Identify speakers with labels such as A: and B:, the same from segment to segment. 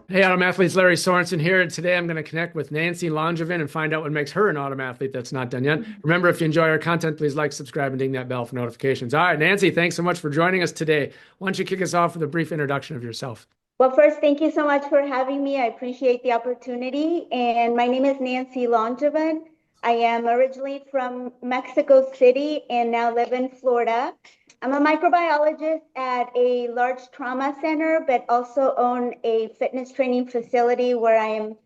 A: Hey, Autumn Athletes, Larry Sorensen here, and today I'm going to connect with Nancy Langevin and find out what makes her an Autumn Athlete that's not done yet. Remember, if you enjoy our content, please like, subscribe, and ding that bell for notifications. All right, Nancy, thanks so much for joining us today. Why don't you kick us off with a brief introduction of yourself?
B: Well, first, thank you so much for having me. I appreciate the opportunity. And my name is Nancy Langevin. I am originally from Mexico City and now live in Florida. I'm a microbiologist at a large trauma center, but also own a fitness training facility where I am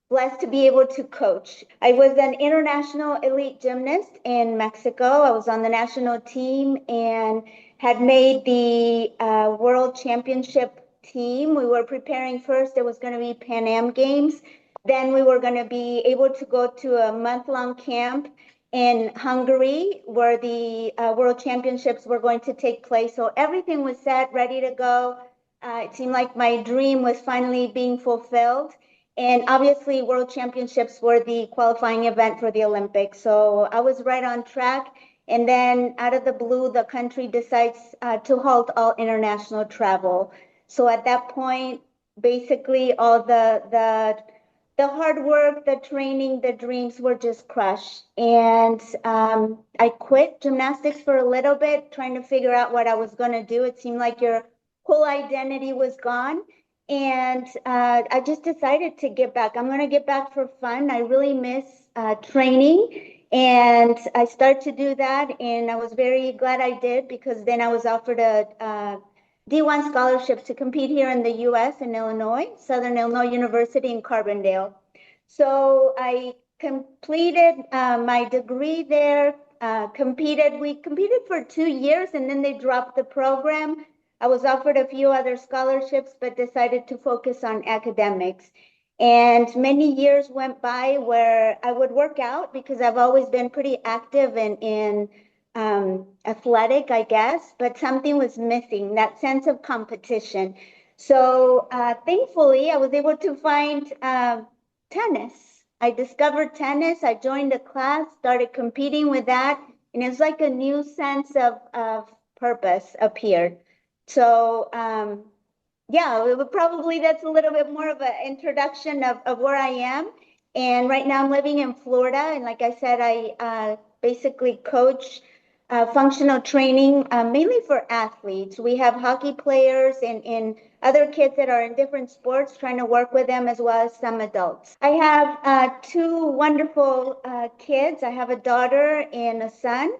B: blessed to be able to coach. I was an international elite gymnast in Mexico. I was on the national team and had made the World Championship Team. We were preparing first, it was going to be Pan Am Games. Then we were going to be able to go to a month-long camp in Hungary where the World Championships were going to take place. So everything was set, ready to go. It seemed like my dream was finally being fulfilled. And obviously, World Championships were the qualifying event for the Olympics. So I was right on track. And then out of the blue, the country decides to halt all international travel. So at that point, basically all the hard work, the training, the dreams were just crushed. And I quit gymnastics for a little bit, trying to figure out what I was going to do. It seemed like your whole identity was gone. And I just decided to get back. I'm going to get back for fun. I really miss training. And I started to do that. And I was very glad I did because then I was offered a D1 scholarships to compete here in the US in Illinois, Southern Illinois University in Carbondale. So I completed my degree there, we competed for 2 years and then they dropped the program. I was offered a few other scholarships, but decided to focus on academics. And many years went by where I would work out because I've always been pretty active in athletic, I guess, but something was missing, that sense of competition. So thankfully, I was able to find tennis. I discovered tennis. I joined a class, started competing with that, and it's like a new sense of purpose appeared. So yeah, probably that's a little bit more of an introduction of where I am. And right now I'm living in Florida. And like I said, I basically coach functional training, mainly for athletes. We have hockey players and other kids that are in different sports, trying to work with them as well as some adults. I have two wonderful kids. I have a daughter and a son.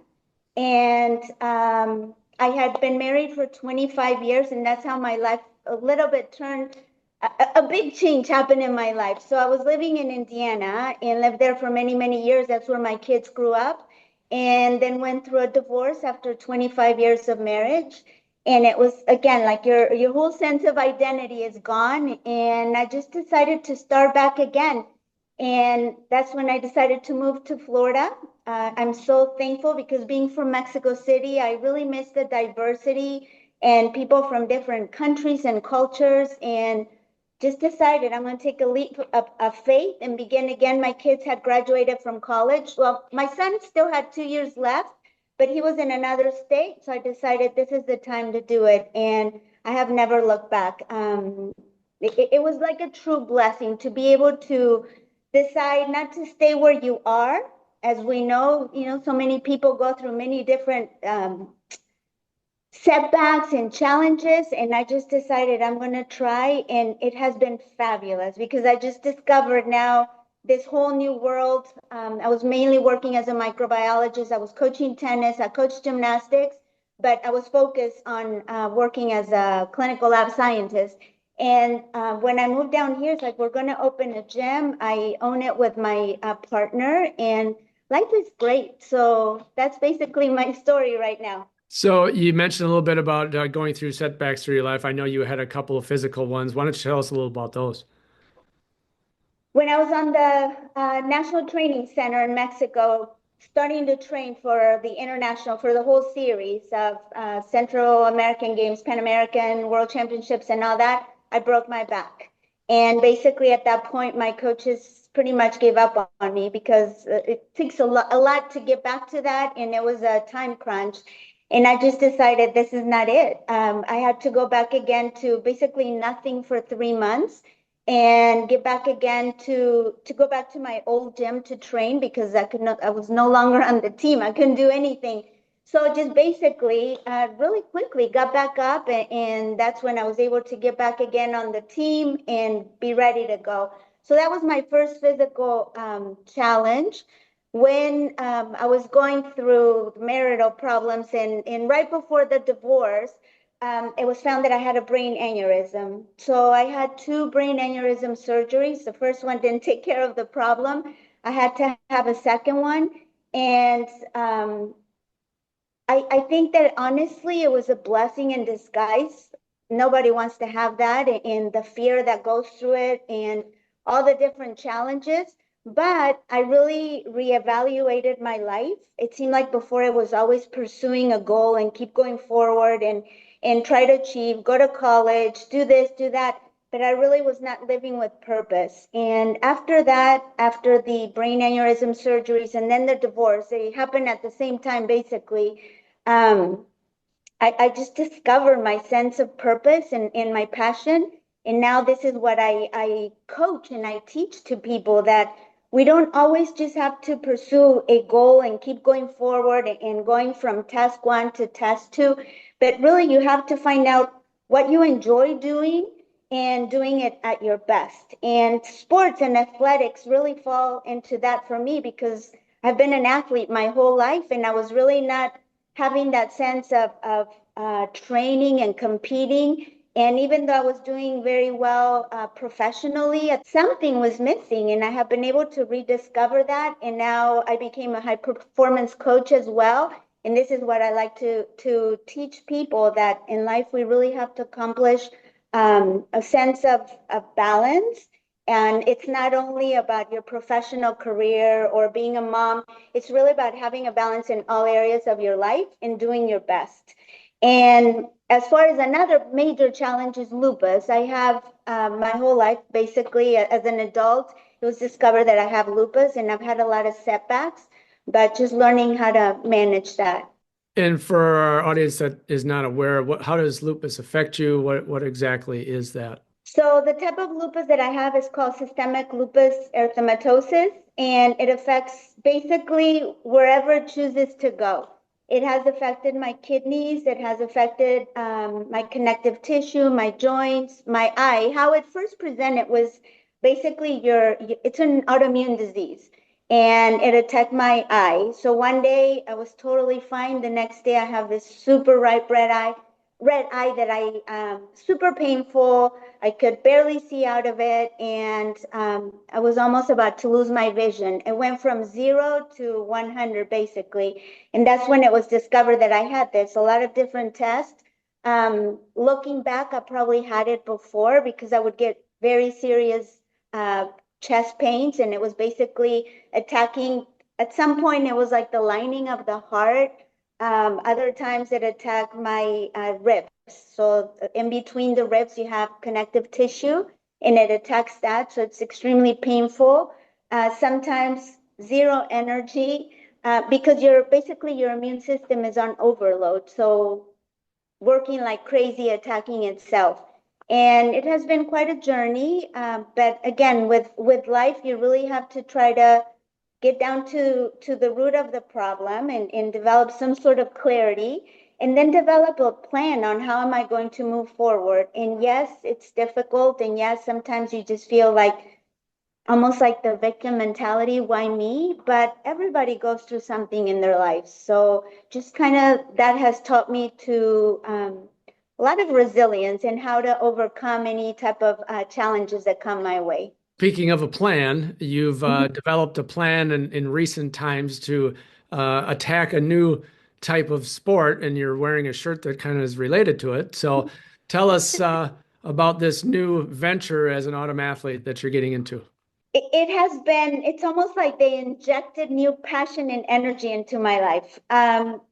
B: And I had been married for 25 years, and that's how my life a little bit turned. A big change happened in my life. So I was living in Indiana and lived there for many, many years. That's where my kids grew up and then went through a divorce after 25 years of marriage. And it was again like your whole sense of identity is gone. And I just decided to start back again. And that's when I decided to move to Florida. I'm so thankful because being from Mexico City, I really miss the diversity and people from different countries and cultures. And just decided I'm going to take a leap of faith and begin again. My kids had graduated from college. Well, my son still had 2 years left, but he was in another state. So I decided this is the time to do it. And I have never looked back. It was like a true blessing to be able to decide not to stay where you are. As we know, so many people go through many different setbacks and challenges, and I just decided I'm going to try, and it has been fabulous because I just discovered now this whole new world. I was mainly working as a microbiologist. I was coaching tennis, I coached gymnastics, but I was focused on working as a clinical lab scientist. And when I moved down here, it's like we're going to open a gym. I own it with my partner, and life is great. So that's basically my story right now.
A: So you mentioned a little bit about going through setbacks through your life. I know you had a couple of physical ones. Why don't you tell us a little about those?
B: When I was on the National Training Center in Mexico, starting to train for the international, for the whole series of Central American Games, Pan American, World Championships, and all that, I broke my back. And basically at that point, my coaches pretty much gave up on me because it takes a lot to get back to that. And it was a time crunch. And I just decided this is not it. I had to go back again to basically nothing for 3 months. and get back again to go back to my old gym to train because I was no longer on the team. I couldn't do anything. So just basically, really quickly got back up, and that's when I was able to get back again on the team and be ready to go. So that was my first physical challenge when I was going through marital problems and right before the divorce. It was found that I had a brain aneurysm. So I had two brain aneurysm surgeries. The first one didn't take care of the problem. I had to have a second one. And I think that honestly, it was a blessing in disguise. Nobody wants to have that and the fear that goes through it and all the different challenges. But I really reevaluated my life. It seemed like before I was always pursuing a goal and keep going forward and try to achieve, go to college, do this, do that. But I really was not living with purpose. And after that, after the brain aneurysm surgeries and then the divorce, they happened at the same time, basically. Um, I just discovered my sense of purpose and my passion. And now this is what I coach and I teach to people, that we don't always just have to pursue a goal and keep going forward and going from task one to task two, but really you have to find out what you enjoy doing and doing it at your best. And sports and athletics really fall into that for me because I've been an athlete my whole life and I was really not having that sense of training and competing. And even though I was doing very well professionally, something was missing. And I have been able to rediscover that. And now I became a high performance coach as well. And this is what I like to teach people, that in life we really have to accomplish a sense of balance. And it's not only about your professional career or being a mom, it's really about having a balance in all areas of your life and doing your best. And as far as another major challenge is lupus, I have my whole life, basically, as an adult, it was discovered that I have lupus and I've had a lot of setbacks, but just learning how to manage that.
A: And for our audience that is not aware, how does lupus affect you? What exactly is that?
B: So the type of lupus that I have is called systemic lupus erythematosus, and it affects basically wherever it chooses to go. It has affected my kidneys, it has affected my connective tissue, my joints, my eye. How it first presented was basically it's an autoimmune disease and it attacked my eye. So one day I was totally fine. The next day I have this super ripe red eye that super painful. I could barely see out of it, and I was almost about to lose my vision. It went from 0 to 100 basically, and that's when it was discovered that I had this. A lot of different tests. Looking back, I probably had it before because I would get very serious chest pains, and it was basically attacking. At some point, it was like the lining of the heart. Other times it attacked my ribs. So in between the ribs, you have connective tissue and it attacks that. So it's extremely painful. Sometimes zero energy because your immune system is on overload. So working like crazy, attacking itself. And it has been quite a journey. But again, with life, you really have to try to get down to the root of the problem and develop some sort of clarity, and then develop a plan on how am I going to move forward. And yes, it's difficult. And yes, sometimes you just feel like almost like the victim mentality, why me? But everybody goes through something in their life. So just kind of that has taught me to a lot of resilience and how to overcome any type of challenges that come my way.
A: Speaking of a plan, you've developed a plan in recent times to attack a new type of sport, and you're wearing a shirt that kind of is related to it. So tell us about this new venture as an autumn athlete that you're getting into.
B: It has been, it's almost like they injected new passion and energy into my life.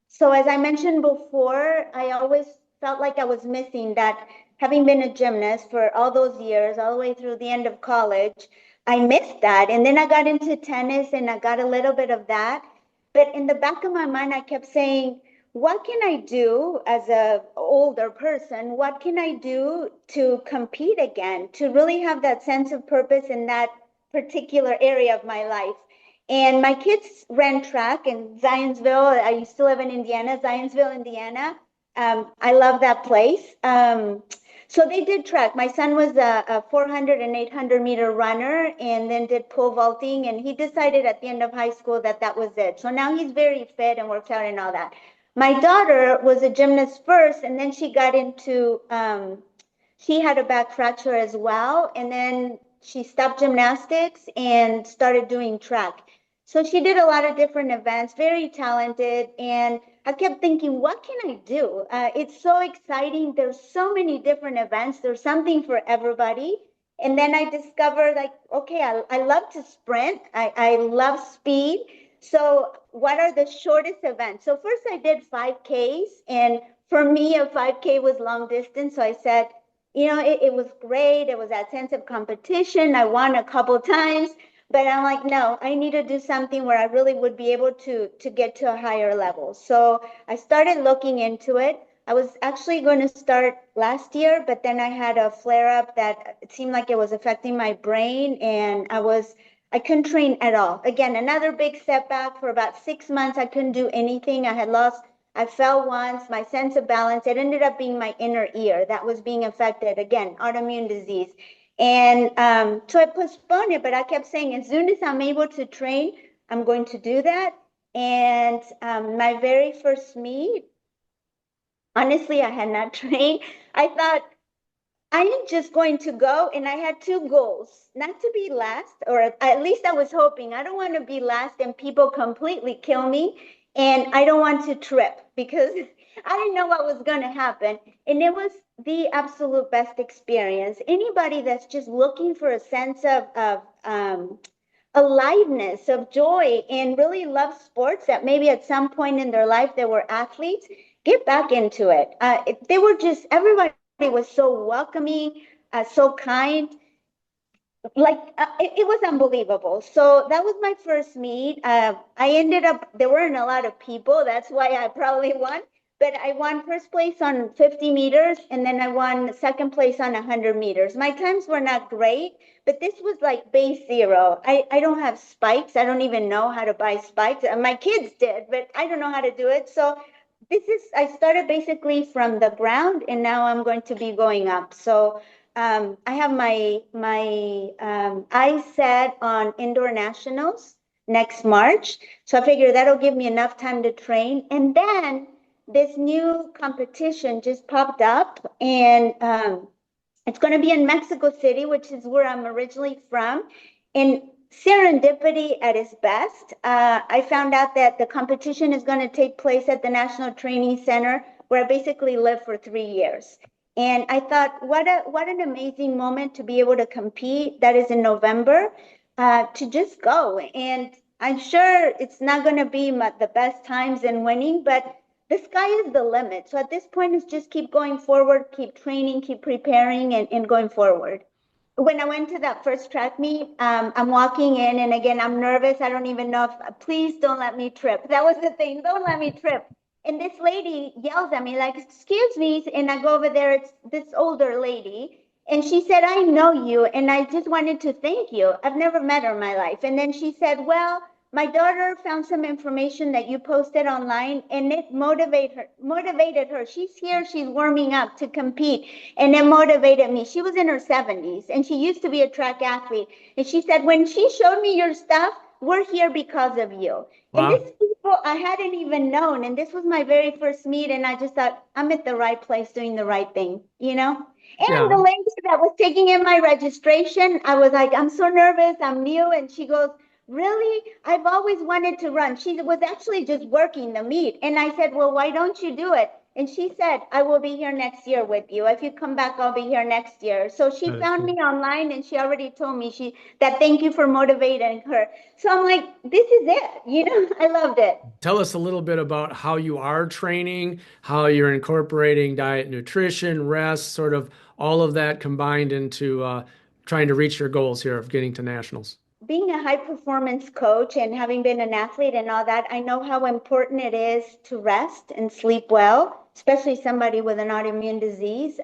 B: So as I mentioned before, I always felt like I was missing that. Having been a gymnast for all those years, all the way through the end of college, I missed that. And then I got into tennis and I got a little bit of that. But in the back of my mind, I kept saying, what can I do as a older person? What can I do to compete again, to really have that sense of purpose in that particular area of my life? And my kids ran track in Zionsville. I used to live in Indiana, Zionsville, Indiana. I love that place. So they did track. My son was a 400 and 800 meter runner and then did pole vaulting. And he decided at the end of high school that that was it. So now he's very fit and works out and all that. My daughter was a gymnast first, and then she got into, she had a back fracture as well. And then she stopped gymnastics and started doing track. So she did a lot of different events, very talented. And I kept thinking, what can I do? It's so exciting. There's so many different events. There's something for everybody. And then I discovered, like, okay, I love to sprint. I love speed. So what are the shortest events? So first I did 5Ks. And for me, a 5K was long distance. So I said, it was great. It was that sense of competition. I won a couple times. But I'm like, no, I need to do something where I really would be able to get to a higher level. So I started looking into it. I was actually going to start last year, but then I had a flare up that it seemed like it was affecting my brain, and I couldn't train at all. Again, another big setback. For about 6 months. I couldn't do anything. I fell once, my sense of balance. It ended up being my inner ear that was being affected. Again, autoimmune disease. And so I postponed it, but I kept saying, as soon as I'm able to train, I'm going to do that. And my very first meet, honestly, I had not trained. I thought, I am just going to go. And I had two goals: not to be last, or at least I was hoping. I don't want to be last and people completely kill me. And I don't want to trip, because I didn't know what was going to happen. And it was the absolute best experience. Anybody that's just looking for a sense of aliveness, of joy, and really love sports, that maybe at some point in their life they were athletes, get back into it. They were just, everybody was so welcoming, so kind. Like it was unbelievable. So that was my first meet. I ended up, there weren't a lot of people. That's why I probably won. But I won first place on 50 meters, and then I won second place on 100 meters. My times were not great, but this was like base zero. I don't have spikes. I don't even know how to buy spikes. My kids did, but I don't know how to do it. So I started basically from the ground, and now I'm going to be going up. So I have my eyes set on indoor nationals next March. So I figure that'll give me enough time to train. And then this new competition just popped up, and it's going to be in Mexico City, which is where I'm originally from. And serendipity at its best. I found out that the competition is going to take place at the National Training Center, where I basically lived for 3 years. And I thought, what an amazing moment to be able to compete. That is in November, to just go. And I'm sure it's not going to be the best times in winning, but the sky is the limit. So at this point, it's just keep going forward, keep training, keep preparing, and going forward. When I went to that first track meet, I'm walking in, and again, I'm nervous. I don't even know if, please don't let me trip. That was the thing, don't let me trip. And this lady yells at me, like, excuse me. And I go over there, it's this older lady. And she said, I know you, and I just wanted to thank you. I've never met her in my life. And then she said, well, my daughter found some information that you posted online, and it motivated her. She's here, she's warming up to compete, and it motivated me. She was in her 70s, and she used to be a track athlete. And she said, when she showed me your stuff, we're here because of you. Wow. And these people I hadn't even known, and this was my very first meet, and I just thought, I'm at the right place doing the right thing, And yeah. The lady that was taking in my registration, I was like, I'm so nervous, I'm new, and she goes, really? I've always wanted to run. She was actually just working the meet. And I said, well, why don't you do it? And she said, I will be here next year with you. If you come back, I'll be here next year. So she found me online, and she already told me that thank you for motivating her. So I'm like, this is it. I loved it.
A: Tell us a little bit about how you are training, how you're incorporating diet, nutrition, rest, sort of all of that combined into trying to reach your goals here of getting to nationals.
B: being a high performance coach and having been an athlete and all that, I know how important it is to rest and sleep well, especially somebody with an autoimmune disease.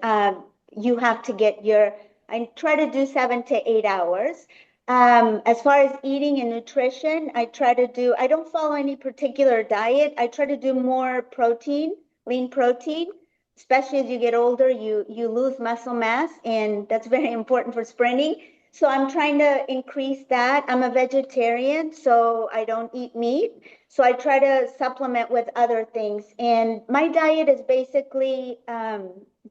B: You have to get I try to do 7 to 8 hours. As far as eating and nutrition, I don't follow any particular diet. I try to do more protein, lean protein. Especially as you get older, you lose muscle mass, and that's very important for sprinting. So I'm trying to increase that. I'm a vegetarian, so I don't eat meat. So I try to supplement with other things. And my diet is basically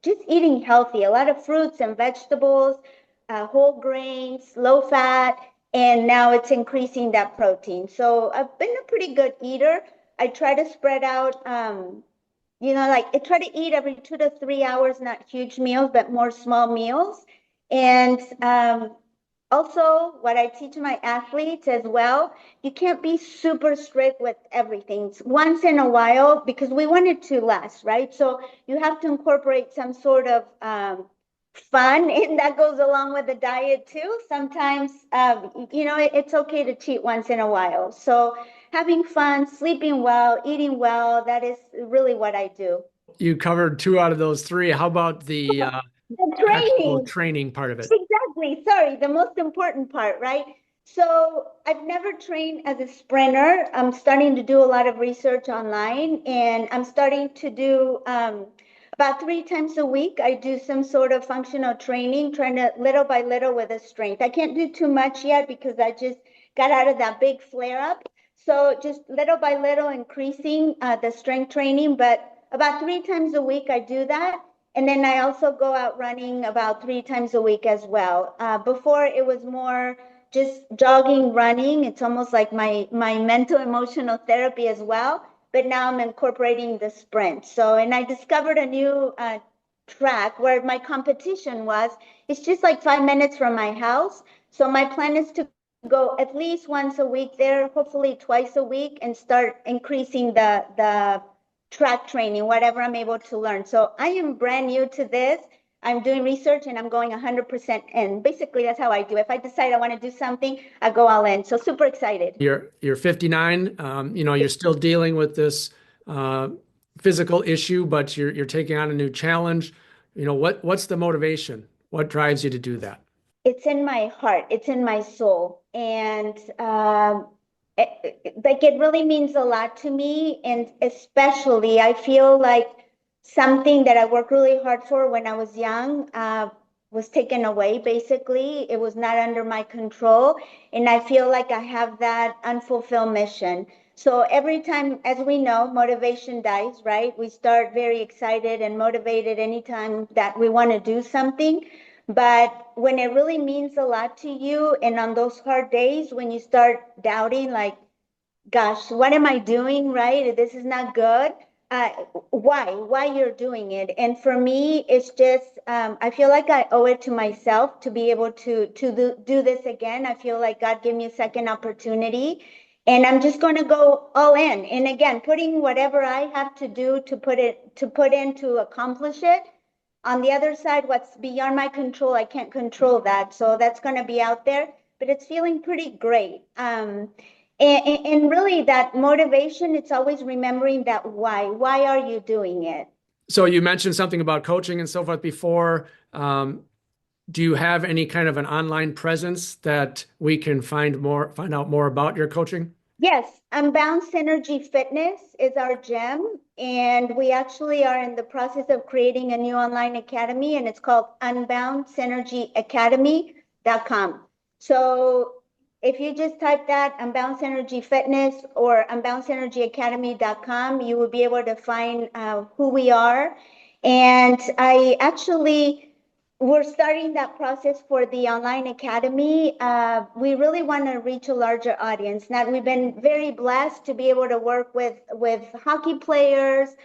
B: just eating healthy, a lot of fruits and vegetables, whole grains, low fat, and now it's increasing that protein. So I've been a pretty good eater. I try to spread out, like I try to eat every 2 to 3 hours, not huge meals, but more small meals. And also, what I teach my athletes as well, you can't be super strict with everything. Once in a while, because we want it to last, right? So you have to incorporate some sort of fun, and that goes along with the diet too. Sometimes, it's okay to cheat once in a while. So having fun, sleeping well, eating well, that is really what I do.
A: You covered two out of those three. How about the
B: The
A: actual
B: training.
A: training part of it?
B: Exactly. Sorry, the most important part, right? So I've never trained as a sprinter. I'm starting to do a lot of research online, and I'm starting to do about 3 times a week. I do some sort of functional training, trying to little by little with the strength. I can't do too much yet because I just got out of that big flare up. So just little by little increasing the strength training, but about 3 times a week I do that. And then I also go out running about 3 times a week as well. Before it was more just jogging, running. It's almost like my mental emotional therapy as well. But now I'm incorporating the sprint. So, and I discovered a new track where my competition was. It's just like 5 minutes from my house. So my plan is to go at least once a week there, hopefully twice a week, and start increasing the track training, whatever I'm able to learn. So I am brand new to this. I'm doing research and I'm going 100% in. Basically, that's how I do. If I decide I want to do something, I go all in. So super excited.
A: You're 59. You're still dealing with this physical issue, but you're taking on a new challenge. What's the motivation? What drives you to do that?
B: It's in my heart. It's in my soul. And it really means a lot to me. And especially, I feel like something that I worked really hard for when I was young was taken away, basically. It was not under my control. And I feel like I have that unfulfilled mission. So every time, as we know, motivation dies, right? We start very excited and motivated anytime that we want to do something. But when it really means a lot to you, and on those hard days when you start doubting, like, gosh, what am I doing, right? This is not good. Uh, why you're doing it? And for me, it's just I feel like I owe it to myself to be able to do this again. I feel like God gave me a second opportunity, and I'm just going to go all in. And again, putting whatever I have to do to put in to accomplish it. On the other side, what's beyond my control, I can't control that. So that's going to be out there, but it's feeling pretty great. And really that motivation, it's always remembering that why. Why are you doing it?
A: So you mentioned something about coaching and so forth before. Do you have any kind of an online presence that we can find out more about your coaching?
B: Yes, Unbound Synergy Fitness is our gym, and we actually are in the process of creating a new online academy, and it's called unboundsynergyacademy.com. So if you just type that, Unbound Synergy Fitness or unboundsynergyacademy.com, you will be able to find who we are. And we're starting that process for the online academy. We really want to reach a larger audience. Now, we've been very blessed to be able to work with hockey players,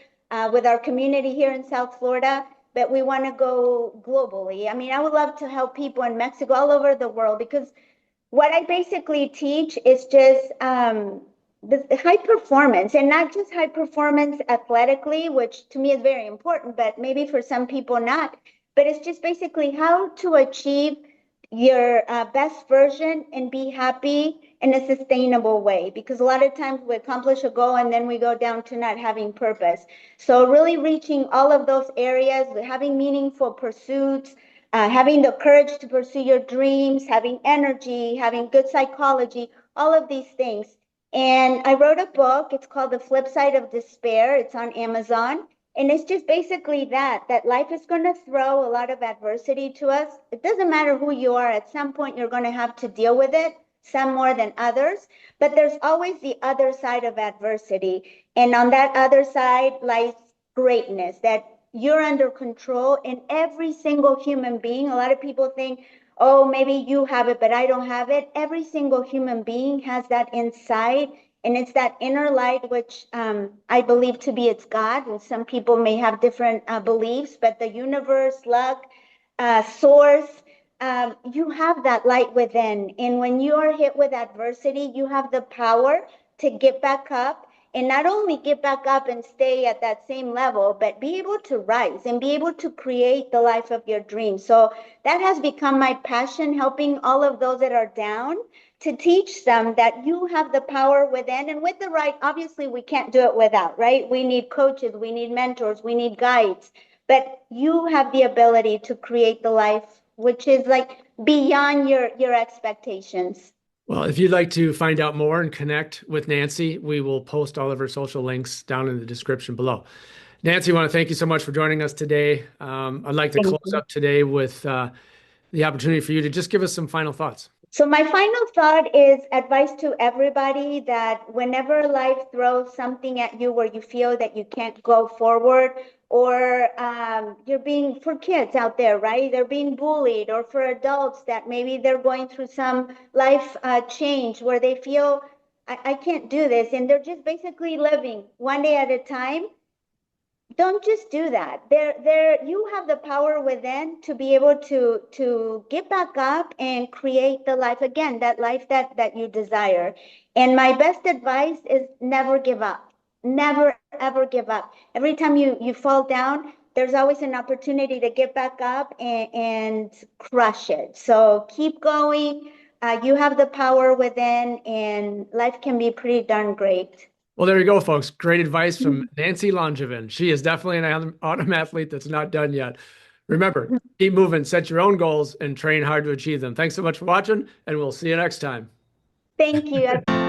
B: with our community here in South Florida, but we want to go globally. I mean, I would love to help people in Mexico, all over the world, because what I basically teach is just the high performance, and not just high performance athletically, which to me is very important, but maybe for some people not. But it's just basically how to achieve your best version and be happy in a sustainable way, because a lot of times we accomplish a goal and then we go down to not having purpose. So really reaching all of those areas, having meaningful pursuits, having the courage to pursue your dreams, having energy, having good psychology, all of these things. And I wrote a book. It's called The Flip Side of Despair. It's on Amazon. And it's just basically that life is going to throw a lot of adversity to us. It doesn't matter who you are. At some point, you're going to have to deal with it, some more than others. But there's always the other side of adversity. And on that other side lies greatness, that you're under control. And every single human being, a lot of people think, oh, maybe you have it, but I don't have it. Every single human being has that inside. And it's that inner light, which I believe to be it's God. And some people may have different beliefs, but the universe, luck, source, you have that light within. And when you are hit with adversity, you have the power to get back up, and not only get back up and stay at that same level, but be able to rise and be able to create the life of your dreams. So that has become my passion, helping all of those that are down, to teach them that you have the power within, and with the right, obviously we can't do it without, right? We need coaches, we need mentors, we need guides, but you have the ability to create the life which is like beyond your expectations.
A: Well, if you'd like to find out more and connect with Nancy, we will post all of her social links down in the description below. Nancy, I want to thank you so much for joining us today. I'd like to close up today with the opportunity for you to just give us some final thoughts.
B: So my final thought is advice to everybody, that whenever life throws something at you where you feel that you can't go forward, or you're being, for kids out there, right? They're being bullied, or for adults that maybe they're going through some life change where they feel, I can't do this. And they're just basically living one day at a time. Don't just do that. You have the power within to be able to get back up and create the life again, that life that you desire. And my best advice is never give up. Never, ever give up. Every time you fall down, there's always an opportunity to get back up and crush it. So keep going. You have the power within, and life can be pretty darn great.
A: Well, there you go, folks. Great advice from Nancy Langevin. She is definitely an autumn athlete that's not done yet. Remember, keep moving, set your own goals, and train hard to achieve them. Thanks so much for watching, and we'll see you next time.
B: Thank you.